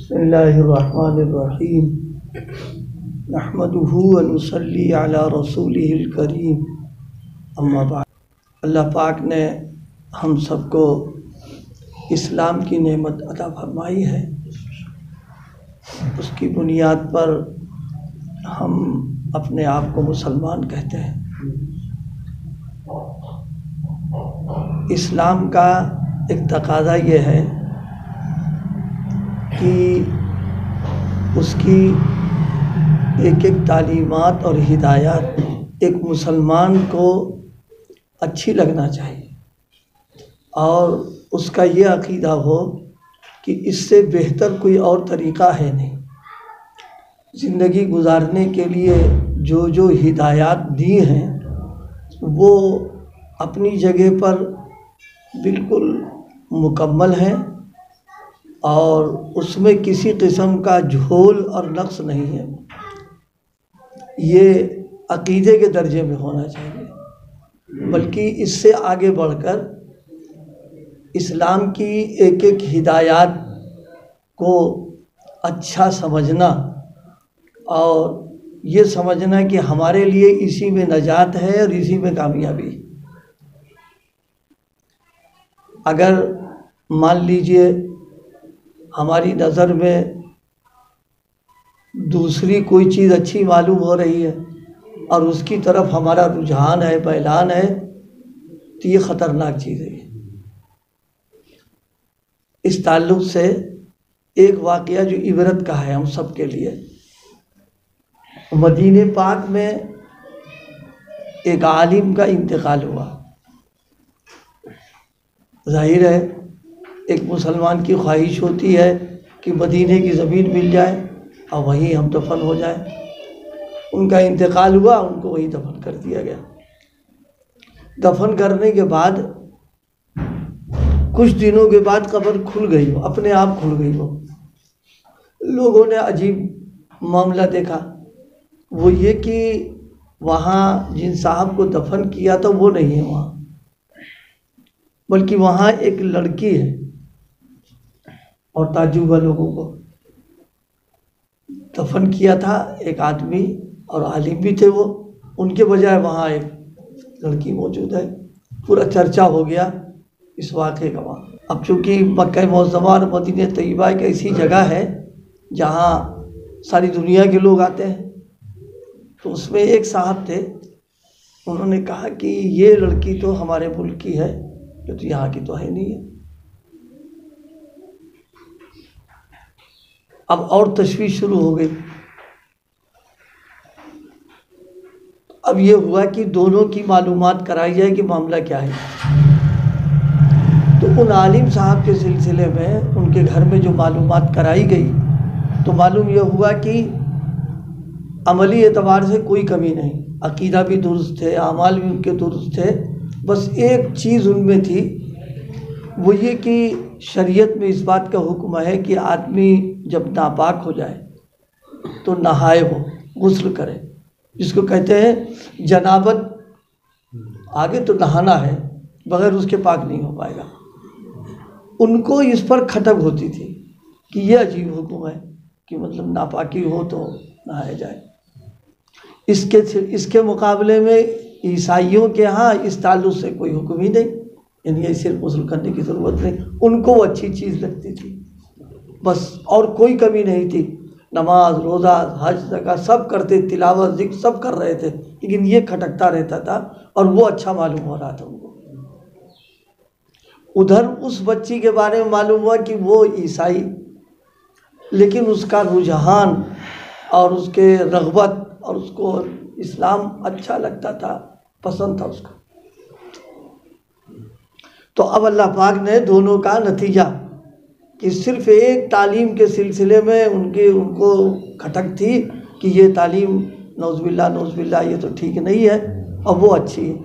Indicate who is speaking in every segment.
Speaker 1: بسم اللہ الرحمن الرحیم نحمدہ ونصلی علی رسولہ الکریم اما بعد۔ اللہ پاک نے ہم سب کو اسلام کی نعمت عطا فرمائی ہے، اس کی بنیاد پر ہم اپنے آپ کو مسلمان کہتے ہیں۔ اسلام کا ایک تقاضا یہ ہے کہ اس کی ایک ایک تعلیمات اور ہدایات ایک مسلمان کو اچھی لگنا چاہیے، اور اس کا یہ عقیدہ ہو کہ اس سے بہتر کوئی اور طریقہ ہے نہیں۔ زندگی گزارنے کے لیے جو ہدایات دی ہیں وہ اپنی جگہ پر بالکل مکمل ہیں، اور اس میں کسی قسم کا جھول اور نقص نہیں ہے۔ یہ عقیدے کے درجے میں ہونا چاہیے، بلکہ اس سے آگے بڑھ کر اسلام کی ایک ایک ہدایات کو اچھا سمجھنا اور یہ سمجھنا کہ ہمارے لیے اسی میں نجات ہے اور اسی میں کامیابی۔ اگر مان لیجئے ہماری نظر میں دوسری کوئی چیز اچھی معلوم ہو رہی ہے اور اس کی طرف ہمارا رجحان ہے، میلان ہے، تو یہ خطرناک چیز ہے۔ اس تعلق سے ایک واقعہ جو عبرت کا ہے ہم سب کے لیے، مدینہ پاک میں ایک عالم کا انتقال ہوا۔ ظاہر ہے ایک مسلمان کی خواہش ہوتی ہے کہ مدینے کی زمین مل جائے اور وہیں ہم دفن ہو جائیں۔ ان کا انتقال ہوا، ان کو وہیں دفن کر دیا گیا۔ دفن کرنے کے بعد کچھ دنوں کے بعد قبر کھل گئی، وہ اپنے آپ کھل گئی۔ وہ لوگوں نے عجیب معاملہ دیکھا، وہ یہ کہ وہاں جن صاحب کو دفن کیا تھا وہ نہیں ہے وہاں، بلکہ وہاں ایک لڑکی ہے۔ اور تعجب ہوا لوگوں کو، دفن کیا تھا ایک آدمی اور عالم بھی تھے وہ، ان کے بجائے وہاں ایک لڑکی موجود ہے۔ پورا چرچا ہو گیا اس واقعے کا وہاں۔ اب چونکہ مکہ معظمہ اور مدینہ طیبہ ایک ایسی جگہ ہے جہاں ساری دنیا کے لوگ آتے ہیں، تو اس میں ایک صاحب تھے، انہوں نے کہا کہ یہ لڑکی تو ہمارے ملک کی ہے، یہ تو یہاں کی تو ہے نہیں ہے۔ اب اور تشویش شروع ہو گئی۔ اب یہ ہوا کہ دونوں کی معلومات کرائی جائے کہ معاملہ کیا ہے۔ تو ان عالم صاحب کے سلسلے میں ان کے گھر میں جو معلومات کرائی گئی تو معلوم یہ ہوا کہ عملی اعتبار سے کوئی کمی نہیں، عقیدہ بھی درست تھے، اعمال بھی ان کے درست تھے۔ بس ایک چیز ان میں تھی، وہ یہ کہ شریعت میں اس بات کا حکم ہے کہ آدمی جب ناپاک ہو جائے تو نہائے، وہ غسل کرے، جس کو کہتے ہیں جنابت۔ آگے تو نہانا ہے، بغیر اس کے پاک نہیں ہو پائے گا۔ ان کو اس پر کھٹک ہوتی تھی کہ یہ عجیب حکم ہے کہ مطلب ناپاکی ہو تو نہایا جائے۔ اس کے مقابلے میں عیسائیوں کے ہاں اس تعلق سے کوئی حکم ہی نہیں، یعنی صرف غسل کرنے کی ضرورت نہیں۔ ان کو وہ اچھی چیز لگتی تھی، بس اور کوئی کمی نہیں تھی۔ نماز، روزہ، حج، زکوٰۃ سب کرتے، تلاوت، ذکر سب کر رہے تھے، لیکن یہ کھٹکتا رہتا تھا اور وہ اچھا معلوم ہو رہا تھا ان کو۔ ادھر اس بچی کے بارے میں معلوم ہوا کہ وہ عیسائی، لیکن اس کا رجحان اور اس کے رغبت اور اس کو اسلام اچھا لگتا تھا، پسند تھا اس کو۔ تو اب اللہ پاک نے دونوں کا نتیجہ کہ صرف ایک تعلیم کے سلسلے میں ان کو کھٹک تھی کہ یہ تعلیم نعوذ باللہ یہ تو ٹھیک نہیں ہے اور وہ اچھی ہے،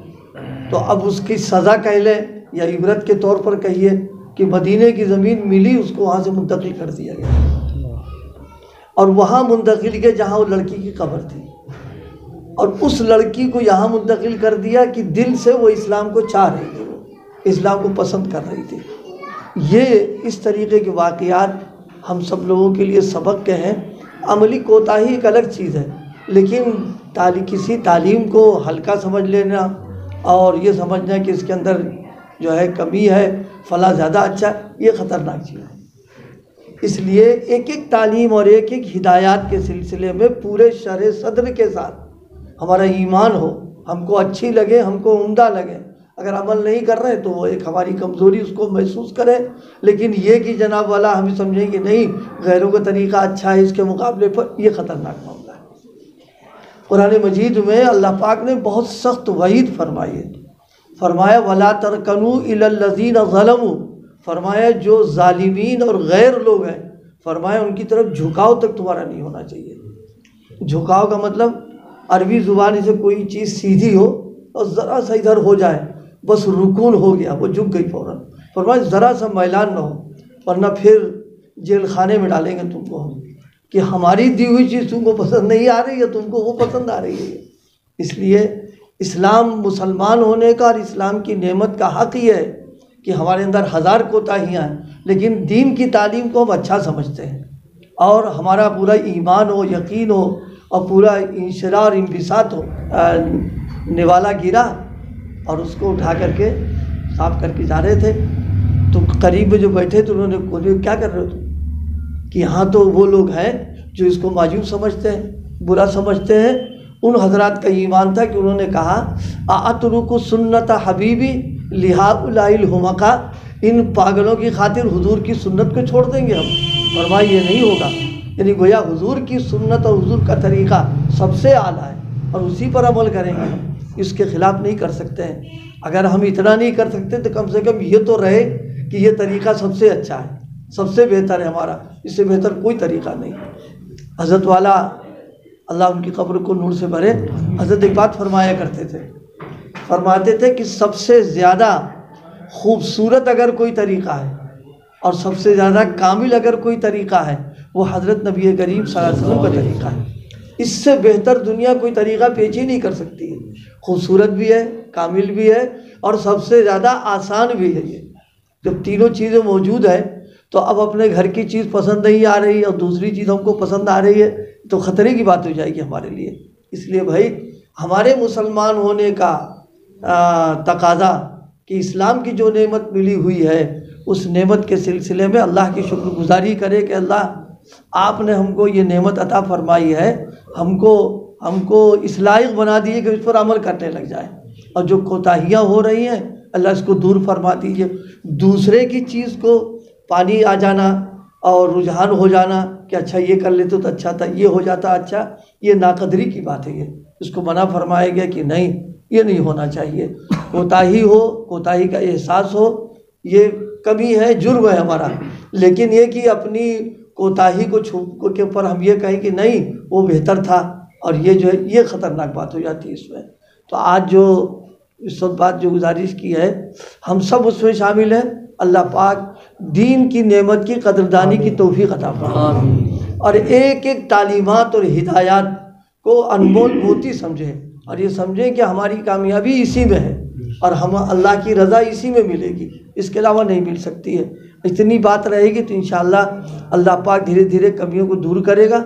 Speaker 1: تو اب اس کی سزا کہہ لیں یا عبرت کے طور پر کہیے کہ مدینے کی زمین ملی، اس کو وہاں سے منتقل کر دیا گیا، اور وہاں منتقل کیا جہاں وہ لڑکی کی قبر تھی، اور اس لڑکی کو یہاں منتقل کر دیا کہ دل سے وہ اسلام کو چاہ رہی تھی، وہ اسلام کو پسند کر رہی تھی۔ یہ اس طریقے کے واقعات ہم سب لوگوں کے لیے سبق کے ہیں۔ عملی کوتاہی ایک الگ چیز ہے، لیکن کسی تعلیم کو ہلکا سمجھ لینا اور یہ سمجھنا کہ اس کے اندر جو ہے کمی ہے، فلاں زیادہ اچھا، یہ خطرناک چیز ہے۔ اس لیے ایک ایک تعلیم اور ایک ایک ہدایات کے سلسلے میں پورے شرح صدر کے ساتھ ہمارا ایمان ہو، ہم کو اچھی لگے، ہم کو عمدہ لگے۔ اگر عمل نہیں کر رہے تو وہ ایک ہماری کمزوری، اس کو محسوس کرے، لیکن یہ کہ جناب والا ہم سمجھیں کہ نہیں غیروں کا طریقہ اچھا ہے اس کے مقابلے پر، یہ خطرناک معاملہ ہے۔ قرآن مجید میں اللہ پاک نے بہت سخت وعید فرمائی ہے، فرمایا وَلَا تَرْكَنُوا إِلَى الَّذِينَ ظَلَمُوا، فرمایا جو ظالمین اور غیر لوگ ہیں، فرمایا ان کی طرف جھکاؤ تک تمہارا نہیں ہونا چاہیے۔ جھکاؤ کا مطلب عربی زبان سے کوئی چیز سیدھی ہو اور ذرا سا ادھر ہو جائے، بس رکون ہو گیا، وہ جھک گئی فوراً۔ فرمایا ذرا سا میلان نہ ہو، ورنہ پھر جیل خانے میں ڈالیں گے تم کو ہم، کہ ہماری دی ہوئی چیز تم کو پسند نہیں آ رہی ہے، تم کو وہ پسند آ رہی ہے۔ اس لیے اسلام مسلمان ہونے کا اور اسلام کی نعمت کا حق یہ ہے کہ ہمارے اندر ہزار کوتاہیاں ہیں، لیکن دین کی تعلیم کو ہم اچھا سمجھتے ہیں، اور ہمارا پورا ایمان ہو، یقین ہو، اور پورا انشراح اور انبساط ہو۔ نوالا گرا اور اس کو اٹھا کر کے صاف کر کے جا رہے تھے، تو قریب میں جو بیٹھے تھے انہوں نے بولے کیا کر رہے ہو تم؟ کہ یہاں تو وہ لوگ ہیں جو اس کو معجوب سمجھتے ہیں، برا سمجھتے ہیں۔ ان حضرات کا ایمان تھا کہ انہوں نے کہا اَأَتْرُكُ سُنَّتَ حَبِيبِ لِهَٰؤُلَاءِ الْحُمَقَاءِ، ان پاگلوں کی خاطر حضور کی سنت کو چھوڑ دیں گے ہم؟ فرمایا یہ نہیں ہوگا، یعنی گویا حضور کی سنت اور حضور کا طریقہ سب سے اعلیٰ ہے اور اسی پر عمل کریں گے، اس کے خلاف نہیں کر سکتے ہیں۔ اگر ہم اتنا نہیں کر سکتے تو کم سے کم یہ تو رہے کہ یہ طریقہ سب سے اچھا ہے، سب سے بہتر ہے ہمارا، اس سے بہتر کوئی طریقہ نہیں۔ حضرت والا اللہ ان کی قبر کو نور سے بھرے، حضرت ایک بات فرمایا کرتے تھے، فرماتے تھے کہ سب سے زیادہ خوبصورت اگر کوئی طریقہ ہے اور سب سے زیادہ کامل اگر کوئی طریقہ ہے وہ حضرت نبی کریم صلی اللہ علیہ وسلم کا طریقہ ہے۔ اس سے بہتر دنیا کوئی طریقہ پیش ہی نہیں کر سکتی ہے، خوبصورت بھی ہے، کامل بھی ہے، اور سب سے زیادہ آسان بھی ہے۔ یہ جب تینوں چیزیں موجود ہیں تو اب اپنے گھر کی چیز پسند نہیں آ رہی اور دوسری چیز ہم کو پسند آ رہی ہے تو خطرے کی بات ہو جائے گی ہمارے لیے۔ اس لیے بھائی ہمارے مسلمان ہونے کا تقاضا کہ اسلام کی جو نعمت ملی ہوئی ہے اس نعمت کے سلسلے میں اللہ کی شکر گزاری کرے کہ اللہ آپ نے ہم کو یہ نعمت عطا فرمائی ہے، ہم کو اس لائق بنا دیے کہ اس پر عمل کرنے لگ جائے، اور جو کوتاہیاں ہو رہی ہیں اللہ اس کو دور فرما دیجیے۔ دوسرے کی چیز کو پانی آ جانا اور رجحان ہو جانا کہ اچھا یہ کر لیتے تو اچھا تھا، یہ ہو جاتا اچھا، یہ ناقدری کی بات ہے، یہ اس کو منع فرمایا گیا کہ نہیں، یہ نہیں ہونا چاہیے۔ کوتاہی ہو، کوتاہی کا احساس ہو، یہ کمی ہے، جرم ہے ہمارا، لیکن یہ کہ اپنی کوتاہی کو کے اوپر ہم یہ کہیں کہ نہیں وہ بہتر تھا، اور یہ جو ہے یہ خطرناک بات ہو جاتی ہے اس میں۔ تو آج جو اس وقت بات جو گزارش کی ہے ہم سب اس میں شامل ہیں، اللہ پاک دین کی نعمت کی قدردانی کی توفیق عطا فرمائے، اور ایک ایک تعلیمات اور ہدایات کو انمول موتی سمجھیں، اور یہ سمجھیں کہ ہماری کامیابی اسی میں ہے اور ہم اللہ کی رضا اسی میں ملے گی، اس کے علاوہ نہیں مل سکتی ہے۔ اتنی بات رہے گی تو انشاءاللہ اللہ پاک دھیرے دھیرے کمیوں کو دور کرے گا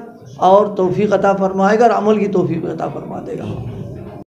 Speaker 1: اور توفیق عطا فرمائے گا اور عمل کی توفیق عطا فرما دے گا۔